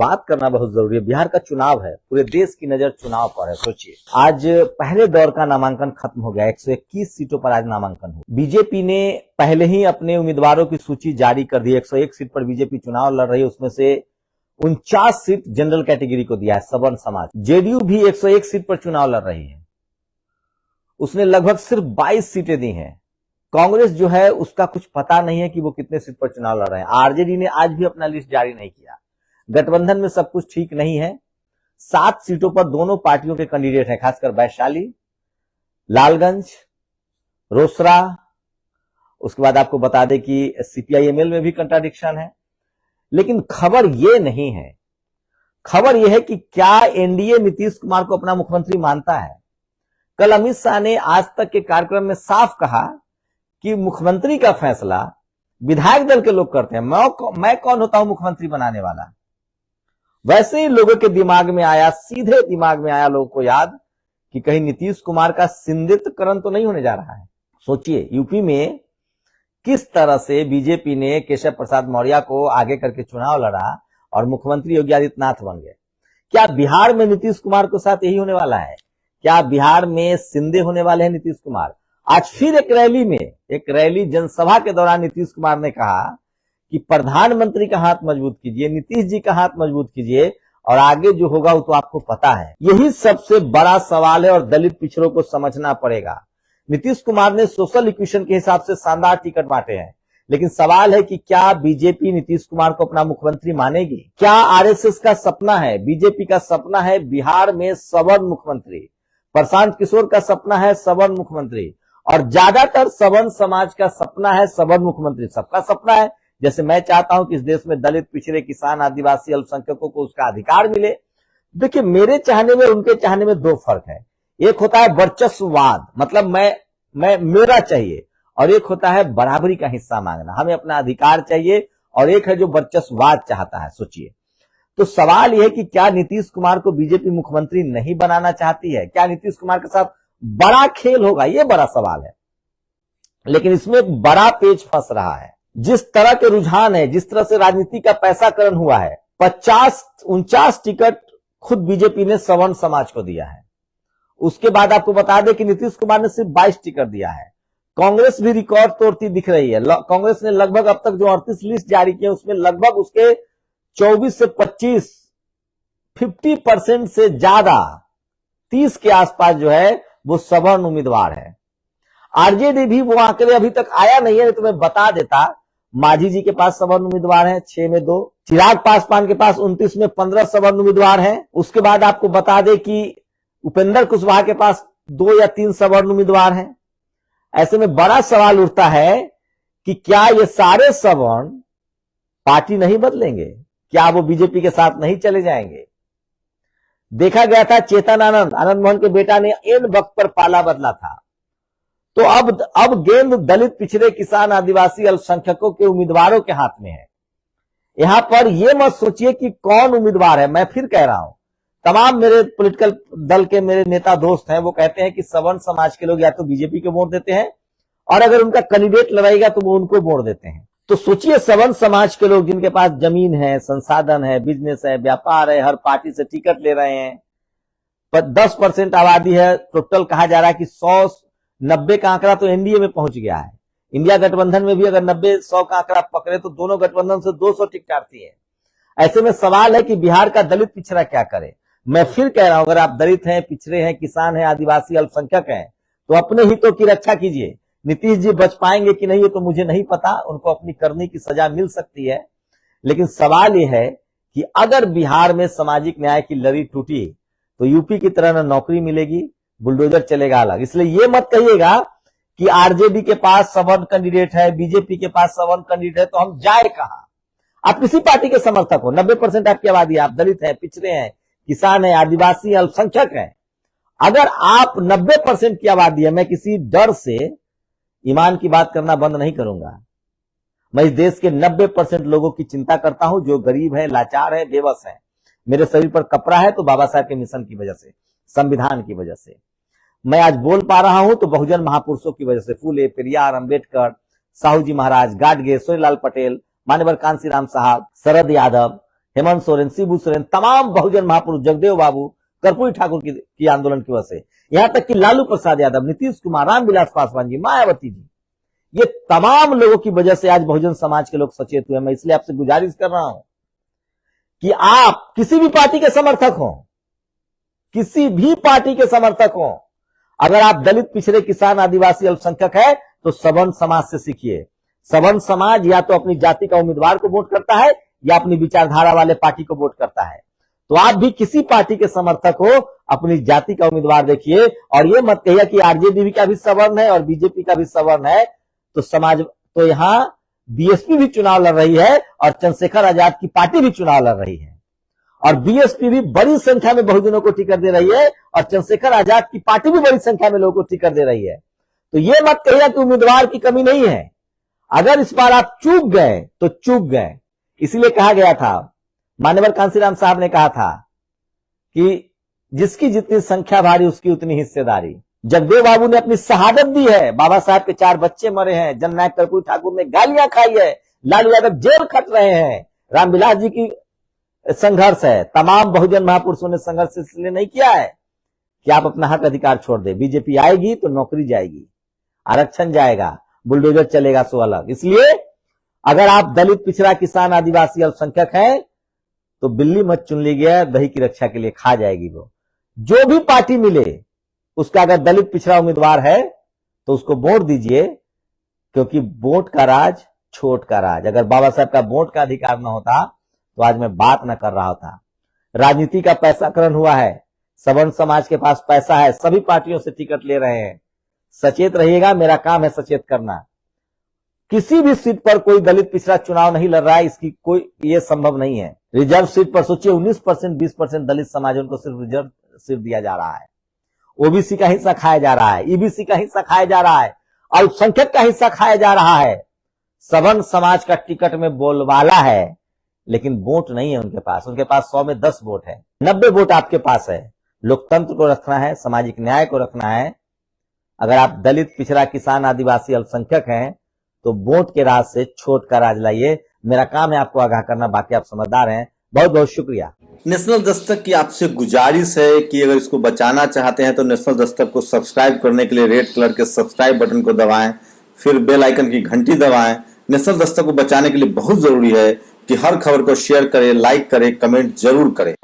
बात करना बहुत जरूरी है। बिहार का चुनाव है, पूरे देश की नजर चुनाव पर है। सोचिए, आज पहले दौर का नामांकन खत्म हो गया। 121 सीटों पर आज नामांकन हुआ। बीजेपी ने पहले ही अपने उम्मीदवारों की सूची जारी कर दी। 101 सीट पर बीजेपी चुनाव लड़ रही है, उसमें से 49 सीट जनरल कैटेगरी को दिया है, सवर्ण समाज। जेडीयू भी 101 सीट पर चुनाव लड़ रही है, उसने लगभग सिर्फ 22 सीटें दी हैं। कांग्रेस जो है उसका कुछ पता नहीं है कि वो कितने सीट पर चुनाव लड़ रहे हैं। आरजेडी ने आज भी अपना लिस्ट जारी नहीं किया। गठबंधन में सब कुछ ठीक नहीं है। 7 सीटों पर दोनों पार्टियों के कैंडिडेट हैं, खासकर वैशाली, लालगंज, रोसड़ा। उसके बाद आपको बता दें कि सीपीआईएमएल में भी कंट्राडिक्शन है। लेकिन खबर ये नहीं है, खबर यह है कि क्या एनडीए नीतीश कुमार को अपना मुख्यमंत्री मानता है। कल अमित शाह ने आज तक के कार्यक्रम में साफ कहा कि मुख्यमंत्री का फैसला विधायक दल के लोग करते हैं, मैं कौन होता हूं मुख्यमंत्री बनाने वाला। वैसे ही लोगों के दिमाग में आया, सीधे दिमाग में आया लोगों को याद कि कहीं नीतीश कुमार का सिंधित्वकरण तो नहीं होने जा रहा है। सोचिए, यूपी में किस तरह से बीजेपी ने केशव प्रसाद मौर्य को आगे करके चुनाव लड़ा और मुख्यमंत्री योगी आदित्यनाथ बन गए। क्या बिहार में नीतीश कुमार के साथ यही होने वाला है? क्या बिहार में सिंधे होने वाले हैं नीतीश कुमार? आज फिर एक रैली जनसभा के दौरान नीतीश कुमार ने कहा कि प्रधानमंत्री का हाथ मजबूत कीजिए, नीतीश जी का हाथ मजबूत कीजिए और आगे जो होगा वो तो आपको पता है। यही सबसे बड़ा सवाल है और दलित पिछड़ों को समझना पड़ेगा। नीतीश कुमार ने सोशल इक्वेशन के हिसाब से शानदार टिकट बांटे हैं, लेकिन सवाल है कि क्या बीजेपी नीतीश कुमार को अपना मुख्यमंत्री मानेगी? क्या आरएसएस का सपना है, बीजेपी का सपना है बिहार में सवर्ण मुख्यमंत्री, प्रशांत किशोर का सपना है सवर्ण मुख्यमंत्री, और ज्यादातर सवर्ण समाज का सपना है सवर्ण मुख्यमंत्री। सबका सपना है। जैसे मैं चाहता हूं कि इस देश में दलित, पिछड़े, किसान, आदिवासी, अल्पसंख्यकों को उसका अधिकार मिले। देखिए, मेरे चाहने में उनके चाहने में दो फर्क है। एक होता है वर्चस्ववाद, मतलब मैं मेरा चाहिए, और एक होता है बराबरी का हिस्सा मांगना, हमें अपना अधिकार चाहिए, और एक है जो वर्चस्ववाद चाहता है। सोचिए, तो सवाल यह है कि क्या नीतीश कुमार को बीजेपी मुख्यमंत्री नहीं बनाना चाहती है? क्या नीतीश कुमार के साथ बड़ा खेल होगा? यह बड़ा सवाल है। लेकिन इसमें एक बड़ा पेच फंस रहा है। जिस तरह के रुझान है, जिस तरह से राजनीति का पैसाकरण हुआ है, 49 टिकट खुद बीजेपी ने सवर्ण समाज को दिया है। उसके बाद आपको बता दें कि नीतीश कुमार ने सिर्फ 22 टिकट दिया है। कांग्रेस भी रिकॉर्ड तोड़ती दिख रही है। कांग्रेस ने लगभग अब तक जो 38 लिस्ट जारी की है उसमें लगभग उसके 24 से 25 50% से ज्यादा 30 के आसपास जो है वो सवर्ण उम्मीदवार है। आरजेडी भी वो आंकड़े अभी तक आया नहीं है, तो मैं बता देता। मांझी जी के पास सवर्ण उम्मीदवार हैं, 6 में 2। चिराग पासवान के पास 29 में 15 सवर्ण उम्मीदवार हैं। उसके बाद आपको बता दें कि उपेंद्र कुशवाहा के पास 2 या 3 सवर्ण उम्मीदवार हैं। ऐसे में बड़ा सवाल उठता है कि क्या ये सारे सवर्ण पार्टी नहीं बदलेंगे? क्या वो बीजेपी के साथ नहीं चले जाएंगे? देखा गया था चेतन आनंद मोहन के बेटा ने एन वक्त पर पाला बदला था। तो अब गेंद दलित, पिछड़े, किसान, आदिवासी, अल्पसंख्यकों के उम्मीदवारों के हाथ में है। यहां पर यह मत सोचिए कि कौन उम्मीदवार है। मैं फिर कह रहा हूं, तमाम मेरे पॉलिटिकल दल के मेरे नेता दोस्त हैं, वो कहते हैं कि सवर्ण समाज के लोग या तो बीजेपी को वोट देते हैं, और अगर उनका कैंडिडेट लड़ाएगा तो वो उनको वोट देते हैं। तो सोचिए, सवर्ण समाज के लोग जिनके पास जमीन है, संसाधन है, बिजनेस है, व्यापार है, हर पार्टी से टिकट ले रहे हैं, पर 10% आबादी है। टोटल कहा जा रहा है कि 190 का आंकड़ा तो एनडीए में पहुंच गया है। इंडिया गठबंधन में भी अगर 90-100 का आंकड़ा पकड़े तो दोनों गठबंधन से 200 टिकट आती है। ऐसे में सवाल है कि बिहार का दलित पिछड़ा क्या करे। मैं फिर कह रहा हूं, अगर आप दलित हैं, पिछड़े हैं, किसान हैं, आदिवासी, अल्पसंख्यक हैं, तो अपने हितों की रक्षा कीजिए। नीतीश जी बच पाएंगे कि नहीं ये तो मुझे नहीं पता, उनको अपनी करने की सजा मिल सकती है। लेकिन सवाल यह है कि अगर बिहार में सामाजिक न्याय की लड़ी टूटी तो यूपी की तरह न नौकरी मिलेगी, बुलडोजर चलेगा अलग। इसलिए ये मत कहिएगा कि आरजेडी के पास सवर्ण कैंडिडेट है, बीजेपी के पास सवर्ण कैंडिडेट है, तो हम जाए कहां? आप किसी पार्टी के समर्थक हो, 90% आपकी आबादी, आप दलित हैं, पिछड़े हैं, किसान है, आदिवासी, अल्पसंख्यक है। अगर आप 90% की आबादी है, मैं किसी डर से ईमान की बात करना बंद नहीं करूंगा। मैं इस देश के 90% लोगों की चिंता करता हूं, जो गरीब है, लाचार है, बेबस है। मेरे शरीर पर कपड़ा है तो बाबा साहब के मिशन की वजह से, संविधान की वजह से। मैं आज बोल पा रहा हूं तो बहुजन महापुरुषों की वजह से, फूले, पेरियार, अंबेडकर, साहू जी महाराज, गाडगे, सोनीलाल पटेल, मान्यवर कांसीराम साहब, शरद यादव, हेमंत सोरेन, शिबू सोरेन, तमाम बहुजन महापुरुष, जगदेव बाबू, कर्पूरी ठाकुर की आंदोलन की वजह से, यहां तक कि लालू प्रसाद यादव, नीतीश कुमार, रामविलास पासवान जी, मायावती जी, ये तमाम लोगों की वजह से आज बहुजन समाज के लोग सचेत हुए। मैं इसलिए आपसे गुजारिश कर रहा हूं कि आप किसी भी पार्टी के समर्थक हो, किसी भी पार्टी के समर्थक हो, अगर आप दलित, पिछड़े, किसान, आदिवासी, अल्पसंख्यक है तो सवर्ण समाज से सीखिए। सवर्ण समाज या तो अपनी जाति का उम्मीदवार को वोट करता है या अपनी विचारधारा वाले पार्टी को वोट करता है। तो आप भी किसी पार्टी के समर्थक हो, अपनी जाति का उम्मीदवार देखिए और ये मत कहिए कि आरजेडी का भी सवर्ण है और बीजेपी का भी सवर्ण है। तो समाज, तो यहां बीएसपी भी चुनाव लड़ रही है और चंद्रशेखर आजाद की पार्टी भी चुनाव लड़ रही है और बीएसपी भी बड़ी संख्या में बहुजनों को टिकट दे रही है और चंद्रशेखर आजाद की पार्टी भी बड़ी संख्या में लोगों को टिकट दे रही है। तो ये मत कहिए कि उम्मीदवार की कमी नहीं है। अगर इस बार आप चूक गए तो चूक गए। इसीलिए कहा गया था, मान्यवर कांसीराम साहब ने कहा था कि जिसकी जितनी संख्या भारी उसकी उतनी हिस्सेदारी। जगदेव बाबू ने अपनी शहादत दी है, बाबा साहब के 4 बच्चे मरे हैं, जननायक कर्पूरी ठाकुर ने गालियां खाई है, लालू यादव जेल खट रहे हैं, रामविलास जी की संघर्ष है, तमाम बहुजन महापुरुषों ने संघर्ष इसलिए नहीं किया है कि आप अपना हक अधिकार छोड़ दे। बीजेपी आएगी तो नौकरी जाएगी, आरक्षण जाएगा, बुलडोजर चलेगा, सो अलग। इसलिए अगर आप दलित, पिछड़ा, किसान, आदिवासी, अल्पसंख्यक हैं तो बिल्ली मत चुन लीजिए, दही की रक्षा के लिए खा जाएगी वो। जो भी पार्टी मिले उसका अगर दलित, पिछड़ा उम्मीदवार है तो उसको वोट दीजिए, क्योंकि वोट का राज छोट का राज। अगर बाबा साहब का वोट का अधिकार न होता तो आज मैं बात न कर रहा होता। राजनीति का पैसाकरण हुआ है, सवर्ण समाज के पास पैसा है, सभी पार्टियों से टिकट ले रहे हैं। सचेत रहिएगा, मेरा काम है सचेत करना। किसी भी सीट पर कोई दलित, पिछड़ा चुनाव नहीं लड़ रहा है, इसकी कोई ये संभव नहीं है। रिजर्व सीट पर सोचिए 19%, 20% दलित समाज, उनको सिर्फ रिजर्व सीट दिया जा रहा है। ओबीसी का हिस्सा खाया जा रहा है, ईबीसी का हिस्सा खाया जा रहा है, अल्पसंख्यक का हिस्सा खाया जा रहा है। सवर्ण समाज का टिकट में बोलबाला है, लेकिन वोट नहीं है उनके पास। उनके पास 100 में 10 वोट है, 90 वोट आपके पास है। लोकतंत्र को रखना है, सामाजिक न्याय को रखना है। अगर आप दलित, पिछड़ा, किसान, आदिवासी, अल्पसंख्यक हैं तो वोट के राज से छोट का राज लाइए। मेरा काम है आपको आगाह करना, बाकी आप समझदार हैं। बहुत बहुत शुक्रिया। नेशनल दस्तक की आपसे गुजारिश है कि अगर इसको बचाना चाहते हैं तो नेशनल दस्तक को सब्सक्राइब करने के लिए रेड कलर के सब्सक्राइब बटन को दबाएं, फिर बेल आइकन की घंटी दबाएं। नेशनल दस्तक को बचाने के लिए बहुत जरूरी है कि हर खबर को शेयर करें, लाइक करें, कमेंट जरूर करें।